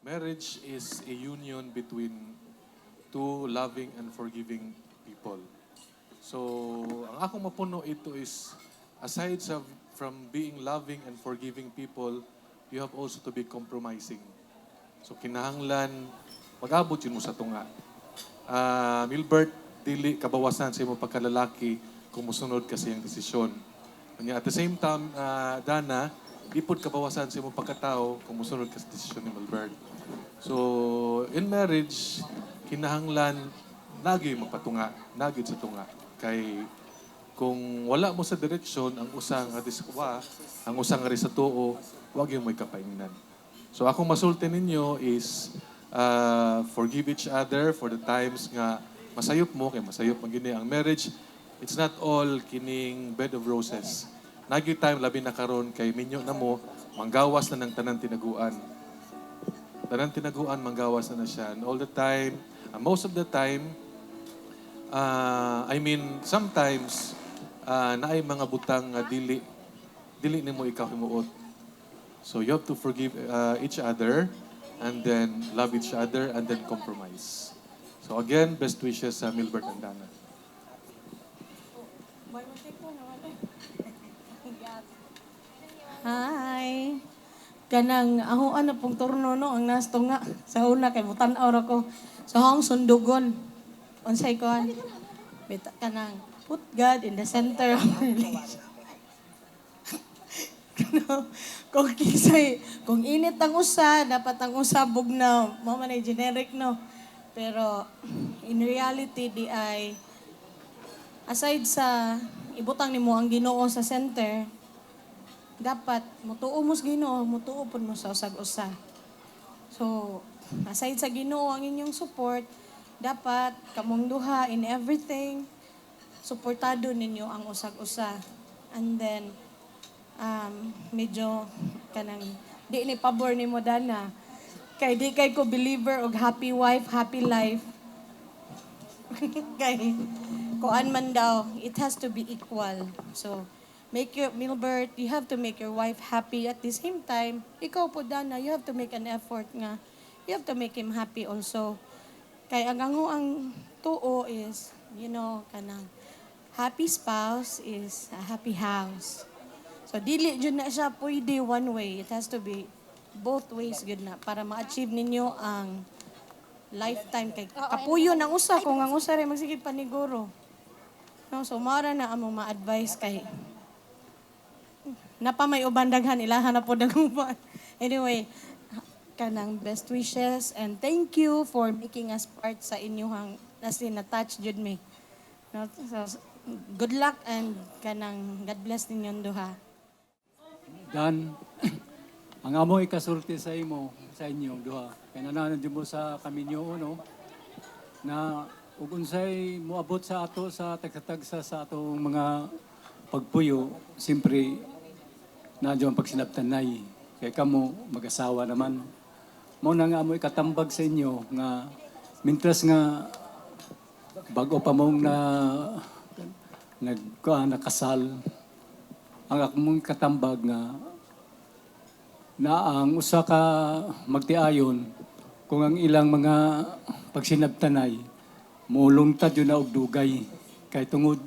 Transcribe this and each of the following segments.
Marriage is a union between two loving and forgiving people. So, ang akong mapuno ito is, from being loving and forgiving people, you have also to be compromising. So, kinahanglan, mag-abot yun mo sa tunga. Milbert, dili kabawasan sa imong pagkalalaki kung musunod ka sa iyang desisyon. Kanya, at the same time, Dana, di pod kabawasan sa imong pagkatao kung musunod ka sa desisyon ni Milbert. So, in marriage, kinahanglan nagi magpatunga, nagid sa tunga. Kay kung wala mo sa direksyon ang usang nga diswa, ang usang nga sa tuo, wag yung may kapaingnan. So akong masulti ninyo is forgive each other for the times nga masayop mo kay masayop man gini ang marriage. It's not all kining bed of roses. Nagi time labi na karon kay minyo na mo manggawas na ng tanan tinaguan. Tanan tinaguan manggawas na siya. And all the time, most of the time, sometimes, naay mga butang nga dili nimo ikaw himuot. So you have to forgive each other, and then love each other, and then compromise. So again, best wishes sa Milbert and Dana. Hi. Kanang ako ano pong turno no ang nasto nga sa una kay mutan-aw ra ko. So hong sundugon. Unsay ko bita kanang put God in the center of our relationship. Kung init ang usa, dapat ang usa bugnaw. Mo man ay generic no. Pero in reality di ay aside sa ibutang nimo ang Ginoo sa center, dapat mutuo mo sa Ginoo, mutuo pud mo sa usag-usa. So, aside sa Ginoo ang inyong support, dapat kamong duha in everything, suportado ninyo ang usag-usa. And then, medyo kanang di ni pabor ni mo Dana. Kay di kay ko believer og happy wife, happy life. Kay kuan man daw, it has to be equal. So, Milbert, you have to make your wife happy at the same time. Ikaw po, Dana, you have to make an effort nga. You have to make him happy also. Kaya ang tuo is, kanang happy spouse is a happy house. So, dili dyan na siya pwede one way. It has to be both ways good na para ma-achieve ninyo ang lifetime kay kapuyo ng usa kung ang usa rin magsigig paniguro. No, so mara na among ma-advise kay napa may uban daghan ilahan na po dagupan. Anyway, kanang best wishes and thank you for making us part sa inyong na-touch jud me. No, so, good luck and kanang God bless ninyong duha. Dan, ang amo ikasulti sa inyo duha. Kaya nananan mo sa kaminyo no na ug unsay moabot sa ato sa tagsa sa atong mga pagpuyo, simpre nadyo ang pagsinabtanay. Kaya kamo mag-asawa naman. Mao na nga mo ikatambag sa inyo nga mintras nga bago pa mong nakasal ang akong katambag nga na ang usa ka magtiayon kung ang ilang mga pagsinabtanay mulungtad yun na og dugay kay tungod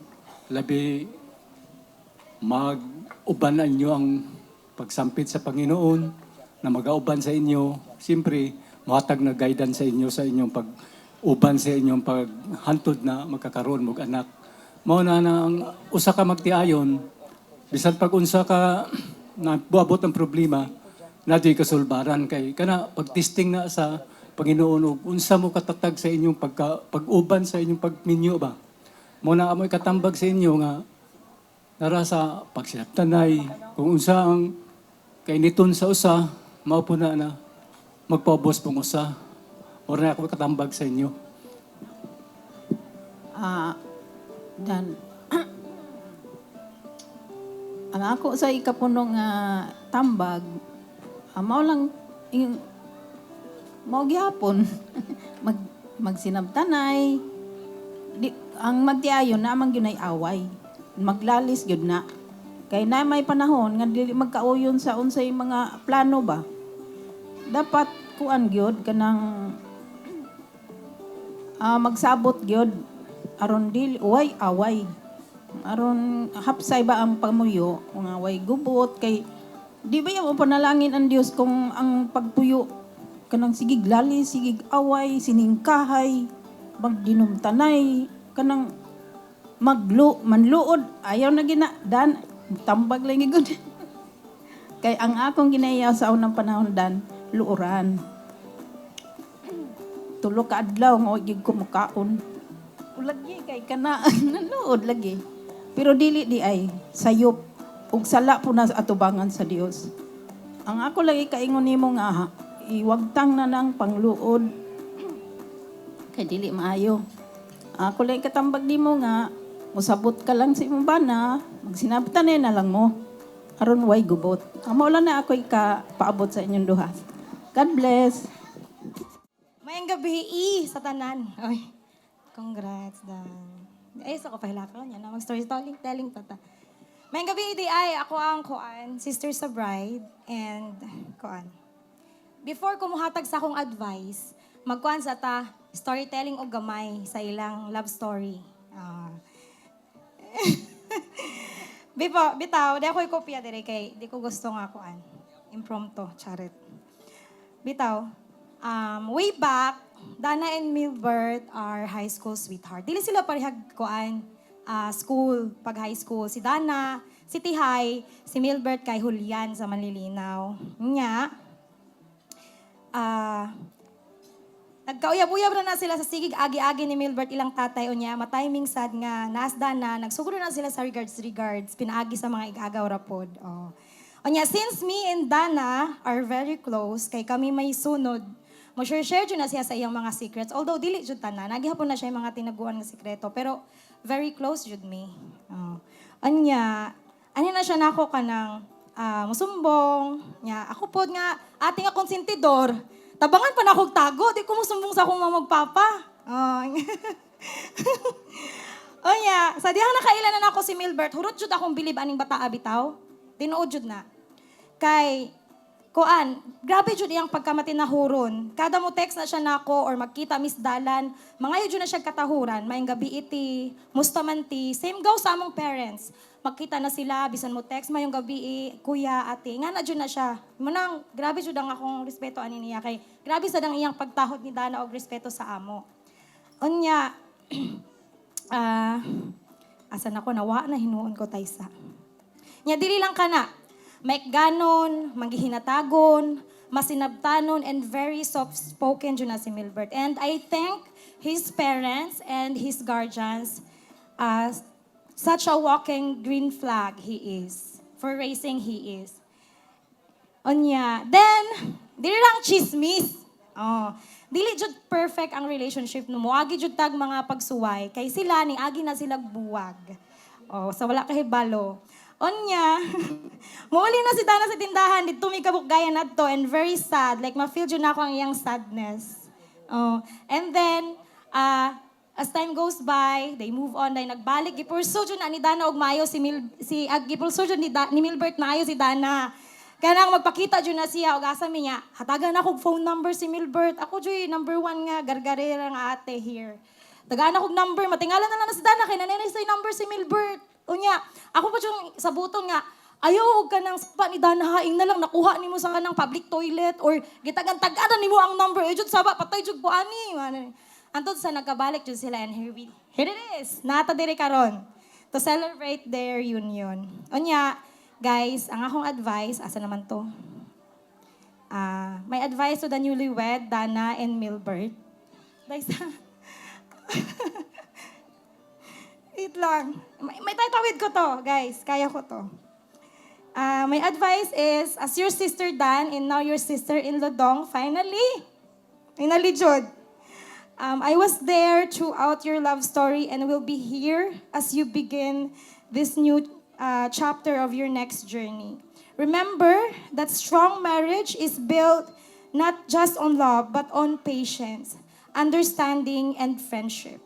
labi mag-uban inyo ang pagsampit sa Panginoon na mag-auban sa inyo. Siyempre, mahatag na guidance sa inyo sa inyong pag-uban sa inyong paghantod na magkakaroon mong anak. Mao na ang usa ka magtiayon, bisan pag-unsa ka na buabot ang problema, na di kasulbaran kay kana pag-testing na sa Panginoon ug unsa mo katatag sa inyong pag-uban sa inyong pagminyo ba. Mao na amoy katambag sa inyo nga nara sa pagsinabtanay kung unsa ang kainiton sa usa mao po na magpaubos pong usa or na ako katambag sa inyo. Dan ang ako sa ikapunong tambag mao lang mao gyapon magsinabtanay ang magtiayon na man gyud away maglalis gyud na kay na may panahon nga dili magkauyon sa unsay mga plano ba dapat kuan gyud kanang magsabot gyud aron dili way away. Aron hapsay ba ang pamuyo nga way gubot kay di ba yung panalangin ang Dios kung ang pagpuyo kanang sigig lali, sigig away, siningkahay, magdinumtanay, kanang manluod, ayaw na gina, dan, tambag lang gud. Kay ang akong ginaya sa unang panahon dan, luoran. Tulo ka adlaw nga gig ko mukaon. Ulagi kay kana naluod lagi. Pero dili di ay sayop ug sala po na atubangan sa Dios. Ang ako lagi kaingon nimo nga iwagtang na nang pangluod. Kay dili maayo. Ako lagi katambag nimo nga musabot ka lang sa imong bana, magsinabtan na lang mo. Aron way gubot. Amo lang na ako paabot sa inyong duha. God bless. Mayang gabi sa tanan. Oy, congrats Dan. Ay, sa ko pahilakaw niya na mag-storytelling pa ta. Mayang gabi di ay ako ang kuan, sister sa bride and kuan. Before ko muhatag sa akong advice, magkuan sa ta storytelling og gamay sa ilang love story. Bitaw, di ako'y kopya dire kay di ko gusto nga kuan. Impromptu, charit. Bitaw, way back, Dana and Milbert are high school sweetheart. Dili sila parehag kuan school, pag high school. Si Dana, si Tihay, si Milbert kay Julian sa Manlilinaw. Nya, nagkauyab-uyab na sila sa sigig agi-agi ni Milbert ilang tatay o niya. Matiming sad nga, naas Dana, nagsuguro na sila sa regards, pinaagi sa mga igagaw rapod. Oh. O niya, since me and Dana are very close, kay kami may sunod, mag-share dyan na siya sa iyang mga secrets. Although, dili dyan tanan. Nagihapon na siya yung mga tinaguan ng sekreto. Pero, very close dyan me. Oh. Anya, na siya na ako ka ng musumbong. Nya, ako po nga, ating akong sintidor. Tabangan pa na akong tago. Di ko musumbong sa akong mamagpapa. Oh. Anya, sa dihang nakailan na ako si Milbert, hurot dyan akong bilib aning bata abitaw. Tinuod dyan na. Kay, kuan, grabe jud iyang pagkamati-nahuron. Kada mo text na siya nako or magkita misdalan, mga yun na siya katahuran, mayang gabi iti, musta man ti, same go sa among parents. Magkita na sila, bisan mo text, mayong gabi kuya, ate, nga na jud na siya. Manang, grabe jud ang akong respeto ani niya kay, grabe sa dang iyang pagtahod ni Dana og respeto sa amo. Unya, asan ako, nawa na hinuon ko taysa. Nya, dili lang ka na, maikganon, manggihinatagon, masinabtanon, and very soft-spoken dyan na si Milbert. And I thank his parents and his guardians as such a walking green flag he is, for raising he is. Onya. Then, dili lang chismis. Oh, dili jud perfect ang relationship no mo. Agi jud tag mga pagsuway kay sila ning agi na sila buwag. Oh, sa wala kahibalo. Onya, muli na si Dana sa tindahan, dito may kabukgayan na to, and very sad. Like, ma-feel yun ako ang iyang sadness. Oh. And then, as time goes by, they move on, dahil nagbalik. Gipurso yun na ni Dana og maayo gipurso yun ni Milbert na ayo si Dana. Kaya nang magpakita yun na siya, og asa mi niya, hatagan akong phone number si Milbert. Ako dyan, number 1 nga, gargarera nga ate here. Tagaan akong number, matingalan na lang na si Dana, kaya nanay sa number si Milbert. Unya, ako pa yung sa buton nga, ayaw ka ng spa ni Dana haing na lang, nakuha ni mo sa kanang public toilet or gitagan-tagadan ni mo ang number. Jud saba, patay jud po ani. Antod sa nagkabalik jud sila and here it is. Nata dire karon to celebrate their union. Unya, guys, ang akong advice, asa naman to? My advice to the newlywed, Dana and Milbert. Like, wait lang. May tatawid ko to, guys. Kaya ko to. My advice is, as your sister Dan and now your sister-in-law Dong, finally, Jude. I was there throughout your love story and will be here as you begin this new chapter of your next journey. Remember that strong marriage is built not just on love, but on patience, understanding, and friendship.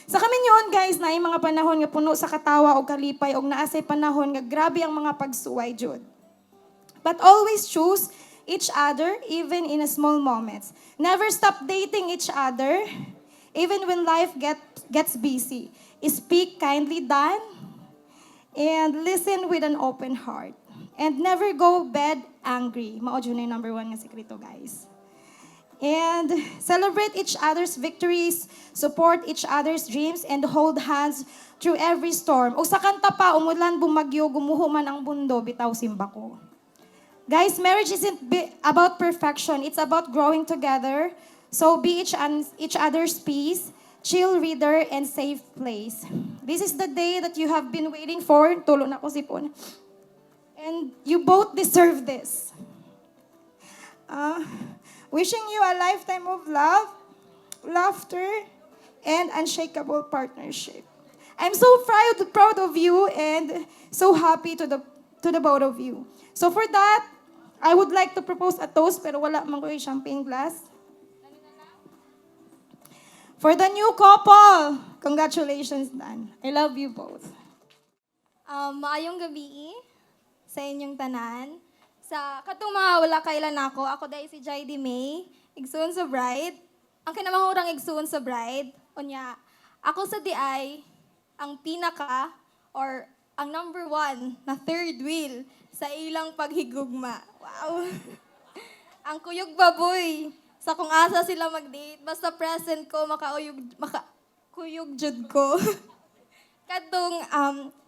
Sa kami yun, guys, na yung mga panahon nga puno sa katawa o kalipay o naasay panahon nga grabe ang mga pagsuway, Jud. But always choose each other even in small moments. Never stop dating each other even when life gets busy. Speak kindly, Dan, and listen with an open heart. And never go bed angry. Mao dyan na yung number 1 nga sekreto, guys. And celebrate each other's victories, support each other's dreams, and hold hands through every storm. O sa kanta pa, umulan, bumagyo, gumuho man ang bundo, bitaw simba ko. Guys, marriage isn't about perfection. It's about growing together. So be each other's peace, chill reader, and safe place. This is the day that you have been waiting for. Tulo na ko sipon. And you both deserve this. Wishing you a lifetime of love, laughter, and unshakable partnership. I'm so proud of you and so happy to the both of you. So for that, I would like to propose a toast pero wala man ko yung champagne glass. For the new couple, congratulations, Dan. I love you both. Maayong gabi sa inyong tanan. Sa katong mga wala kailan ako dahil si Jaidy May, igsuon sa bride. Ang kinamahurang igsuon sa bride, unya, ako sa DI, ang pinaka, or ang number 1 na third wheel sa ilang paghigugma. Wow! Ang kuyog baboy, sa kung asa sila mag-date, basta present ko, kuyog jud ko. Kadtong,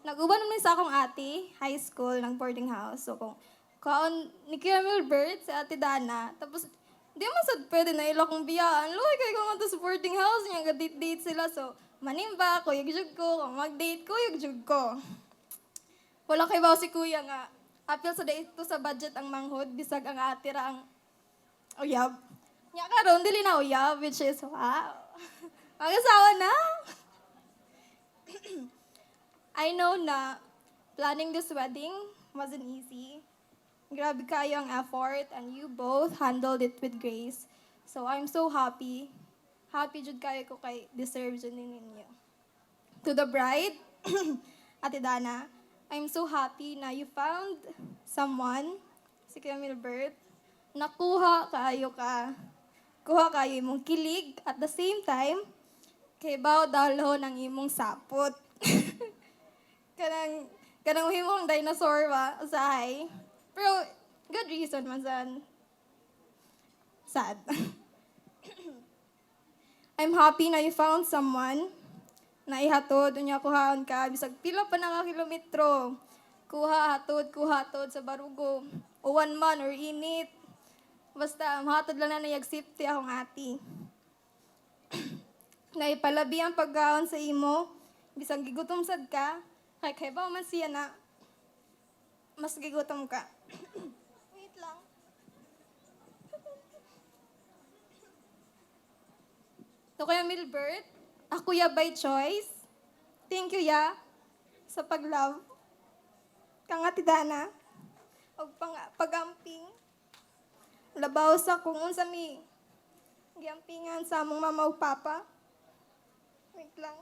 nag-uban naman sa akong ate, high school, ng boarding house. So, kung kaon ni Kuya Milbert, sa ate Dana, tapos, di man sad pwede na ila kong biyaan. Loy, kayo kung sa boarding house, niya, date sila. So, manimba, kuyog jud ko, kung mag-date, kuyog jud ko. Wala kay ba si Kuya nga, apil sa date to sa budget ang manghod, bisag ang ate ra ang uyab. Nya karon dili na uyab, which is, wow. Mag-asawa na. I know na planning this wedding wasn't easy. Grabe kayo ang effort and you both handled it with grace. So I'm so happy. Happy jud kayo ko kay deserve jud ninyo. To the bride, Ate Dana, I'm so happy na you found someone, si Kuya Milbert, nakuha kayo ka. Kuha kayo imong kilig at the same time, kay bao dalo ng imong sapot. kanang himong dinosaur ba, usahay. Pero, good reason man sad. I'm happy na you found someone na ihatod, unya kuhaon ka, bisag pila pa na nga kilometro. Kuha, hatod sa barugo. Uwan man or init. Basta, mahatod lang na nayag-safety akong ati. Naipalabi ang paggaon sa imo, bisag gigutom sad ka, kay ba man siya na mas gigutom ka. Wait lang. So, Kuya Milbert, ako ya by choice. Thank you ya sa pag-love. Kang Ate Dana, o pag-amping. Labaw sa kung unsa mi giampingan sa among mama ug papa. Wait lang.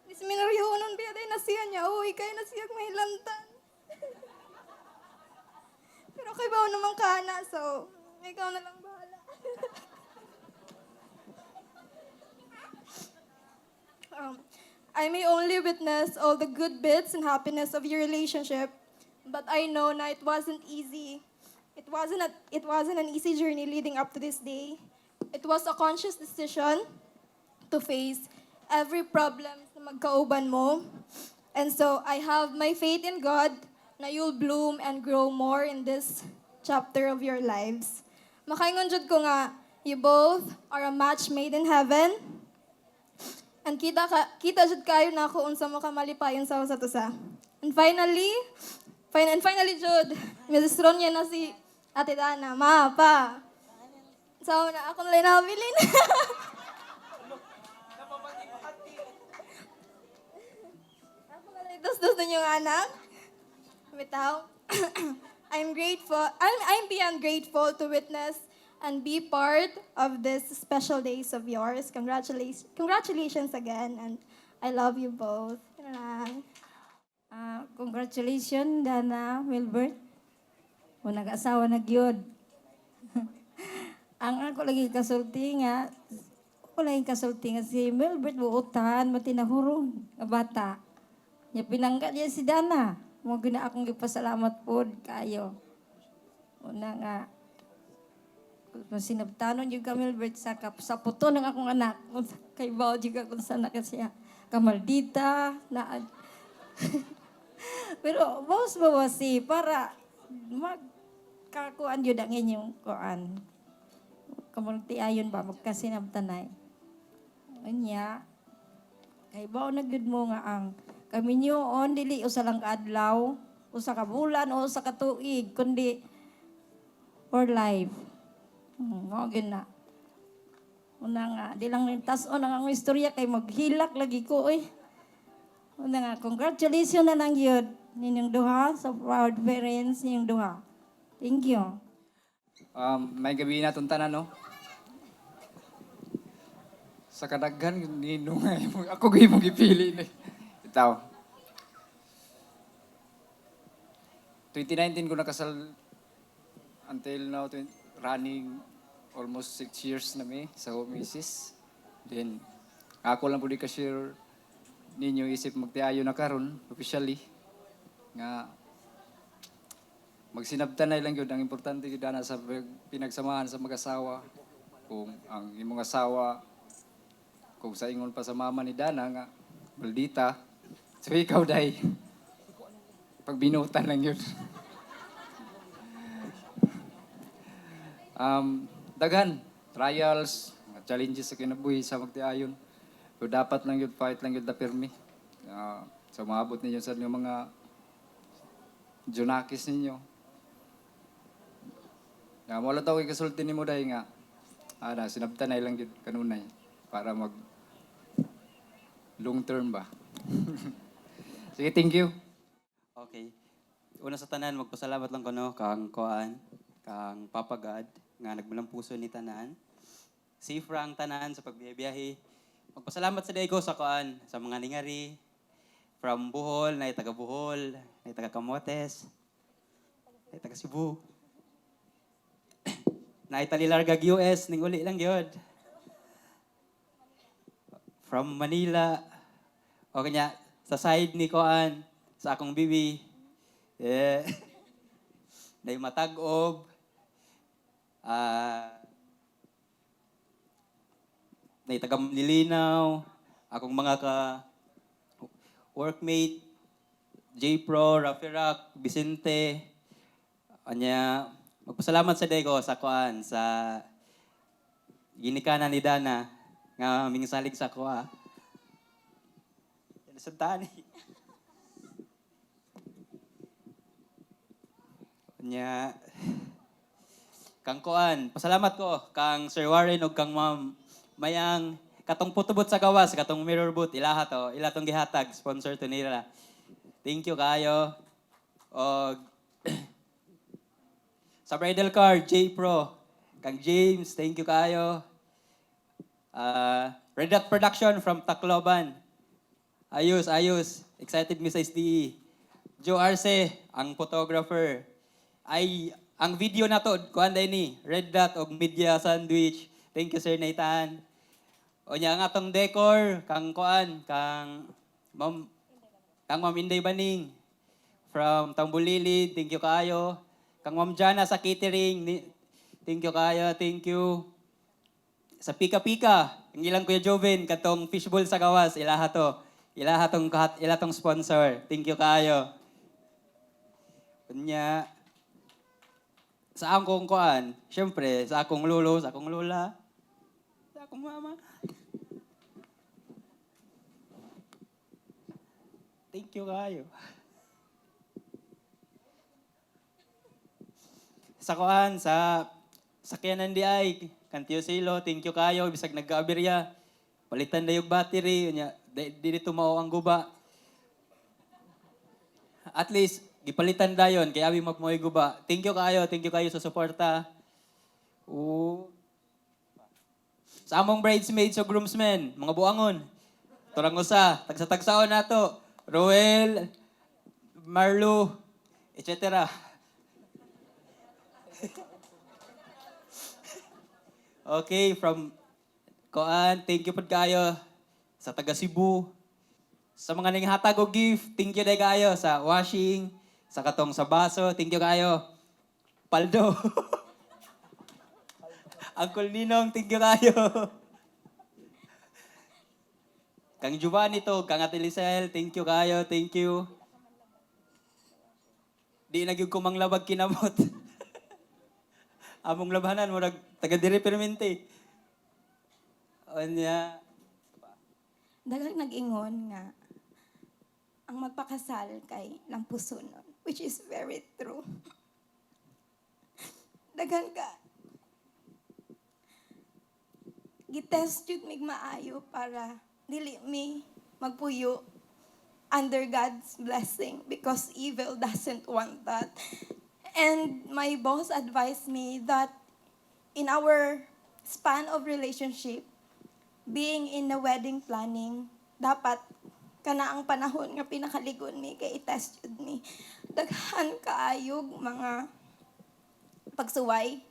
Disminaryonon biya day na siya niya. Uy, kaya na siya mahilantan. Pero kay bawo naman kana, so ikaw na lang bahala. I may only witness all the good bits and happiness of your relationship, but I know na it wasn't easy. It wasn't an easy journey leading up to this day. It was a conscious decision to face every problem na magkauban mo. And so I have my faith in God na you'll bloom and grow more in this chapter of your lives. Makaingon jud ko nga, you both are a match made in heaven. And kita jud kayo na ako unsa mo ka malipayon sa usa to sa. And finally jud, Mrs. Ronya na si Ate Dana, ma, pa. So, na ako na nabilin. Ako na dos na yung anak. Bitaw. I'm beyond grateful to witness and be part of this special days of yours. Congratulations again, and I love you both. Congratulations, Dana Milbert. O nag-asawa na gyud. Ang ako lagi kasulti nga, ako lagi kasulti nga si Milbert buutan, matinahurong nga bata. Nya pinangga niya si Dana. Mo gina akong gipasalamat pod kayo. Una nga, kung sinabtanon yung Milbert sa puto ng akong anak, kay Bao juga kung sana siya kamaldita, na pero bawas-bawasi para magkakuan yun ang inyong kuan. Kamunti ayon ba, magkasinabtanay. Anya, kay bao nagyud mo nga ang kami nyo on, dili usa lang kaadlaw, usa ka bulan, o usa ka tuig, kundi for life. Nga na. Una nga, di lang tas-on ang istorya kay maghilak lagi ko eh. Una nga, congratulations na lang yun ninyong duha sa proud parents ninyong duha. Thank you. May gabi na itong tanan, no? Sa kadaghan, ninong ako gawin mong ipili. Itaw. 2019 ko nakasal until now, running almost 6 years na may sa home misis. Then, ako lang po di ka-share ninyo isip magtiayo na karon officially nga magsinabtanay lang yun. Ang importante yun na sa pinagsamahan sa mag-asawa. Kung ang imong asawa, kung sa ingon pa sa mama ni Dana nga, maldita. So ikaw, day, pagbinutan lang yun. Daghan, trials, mga challenges sa kinabuhi sa magtiayon. So dapat lang yun, fight lang yun na pirmi. So maabot ninyo sa inyong mga junakis ninyo. Wala tao ikasulti ni mo dahil nga, sinabtanay lang yun kanunay para mag long term ba. Sige, thank you. Okay. Una sa tanan, magpasalamat lang ko no, kang Koan, kang Papa God, nga nagmulang puso ni tanan. Safe ra ang tanan sa pagbiyahe. Magpasalamat sa day ko sa Koan, sa mga ningari, from Bohol, na taga Bohol, na taga Camotes, na taga Cebu. Na italilargag US, ning uli lang yun. From Manila, o kanya, sa side ni Koan, sa akong bibi, na matag-ob, na taga-Lilinaw, akong mga workmate, J-Pro, Rafirak, Vicente, anya, magpasalamat sa day ko sa Koan, sa ginikanan ni Dana, nga minsalig sa Koa. Yan sa tani. Nya, kang Koan, pasalamat ko, kang Sir Warren o kang Ma'am Mayang, katong putubot sa gawas, katong mirror boot, ilaha to, ila tong gihatag, sponsor to nila. Thank you kayo. O, sa bridal car, J-Pro, kang James, thank you kayo. Red Dot Production from Tacloban. Ayos, ayos. Excited mi sa SDE. Joe Arce, ang photographer. Ay, ang video na to, kuhan day ni, Red Dot og Media Sandwich. Thank you, Sir Nathan. O niya, ang atong decor, kang kuhan, kang Ma'am Inday Baning. From Tambulili, thank you kayo. Kang Ma'am Jana sa catering, thank you kayo, thank you. Sa Pika Pika, ang ilang Kuya Joven, katong fishbowl sa gawas, ilaha to. Ilaha tong sponsor. Thank you kayo. Kunya, sa akong kuan, syempre, sa akong lolo, sa akong lola, sa akong mama. Thank you kayo. Sa kuan, sa sakyanan di ay, Kantiyo Silo, thank you kayo, bisag nagka-aberya. Palitan na yung battery, dito mao ang guba. At least, gipalitan dayon kaya abi magmoy guba. Thank you kayo sa suporta. Sa among bridesmaids o groomsmen, mga buangon. Turang usa, tagsa-tagsaon nato. Roel, Marlo, etc. Okay, from Koan, thank you po kayo sa taga Cebu. Sa mga nanghatag og gift, thank you day kayo sa washing, sa katong sa baso, thank you kayo. Paldo. Uncle Ninong, thank you kayo. Kang Giovanni to, Kang Ate Lisel, thank you kayo, thank you. Di na gyud ko manglabag kinamot. Among labanan mo taga diri permente. Onya. Daghang nag-ingon nga ang magpakasal kay lampusonon, which is very true. Daghang ka gitest jud mig maayo para dili mi magpuyo under God's blessing because evil doesn't want that. And my boss advised me that in our span of relationship, being in the wedding planning, dapat kana ang panahon nga pinakaligon mi kay i-test jud mi. Daghan kaayog mga pagsuway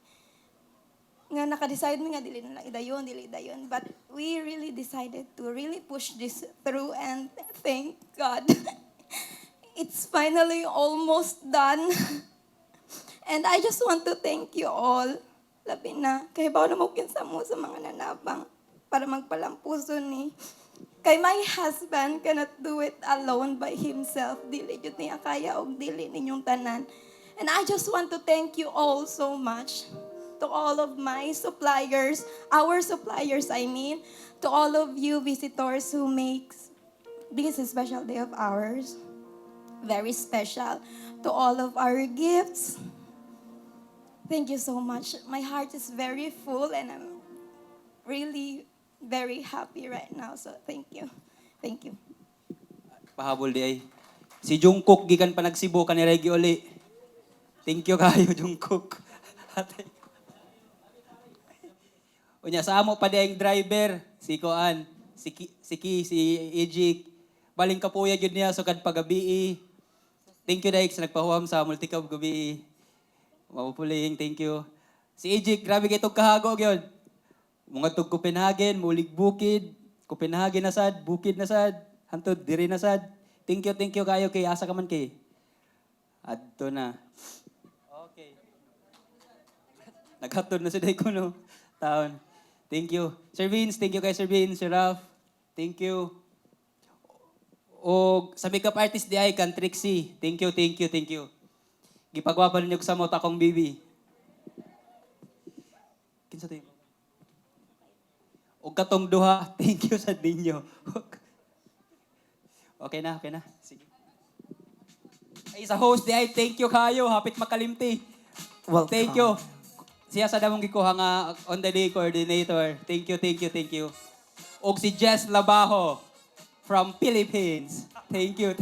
nga naka-decide mi nga dili na lang dili dayon. But we really decided to really push this through and thank God. It's finally almost done. And I just want to thank you all. Labi na, kay bawa na mo kinsa mo sa mga nanabang para magpalampuso ni. Kay my husband cannot do it alone by himself. Dili jud niya kaya og dili ninyong tanan. And I just want to thank you all so much. To all of my suppliers, our suppliers I mean, to all of you visitors who makes this a special day of ours very special. To all of our gifts, thank you so much. My heart is very full and I'm really very happy right now. So thank you. Thank you. Pahabol di ay. Si Jungkook gikan pa nagsibo ka ni Reggie uli. Thank you kayo Jungkook. Ate. Unya sa amo pa di ang driver si Koan, si Ejik. Baling kapuya gyud niya sukad pagabi. Thank you Daik sa nagpahuam sa Multicab gabi. Mapupuling, thank you. Si Ejik, grabe kay tog kahago gyud. Mga tog Copenhagen, mulig bukid, Copenhagen na sad, bukid na sad, hantod diri na sad. Thank you kayo kay asa ka man kay. Adto na. Okay. Naghatod na si Day ko no. Taon. Thank you. Sir Vince, thank you kay Sir Vince, Sir Ralph. Thank you. O sa makeup artist di ay kan Trixie. Thank you. Gipagwapa ninyo sa mota kong bibi. Kinsa tayo? O katong duha, thank you sa dinyo. Okay na. Sige. Ay, sa host di ay, thank you kayo. Hapit makalimti. Thank you. Siya sa damong gikuha nga on the day coordinator. Thank you. Og si Jess Labajo from Philippines. Thank you.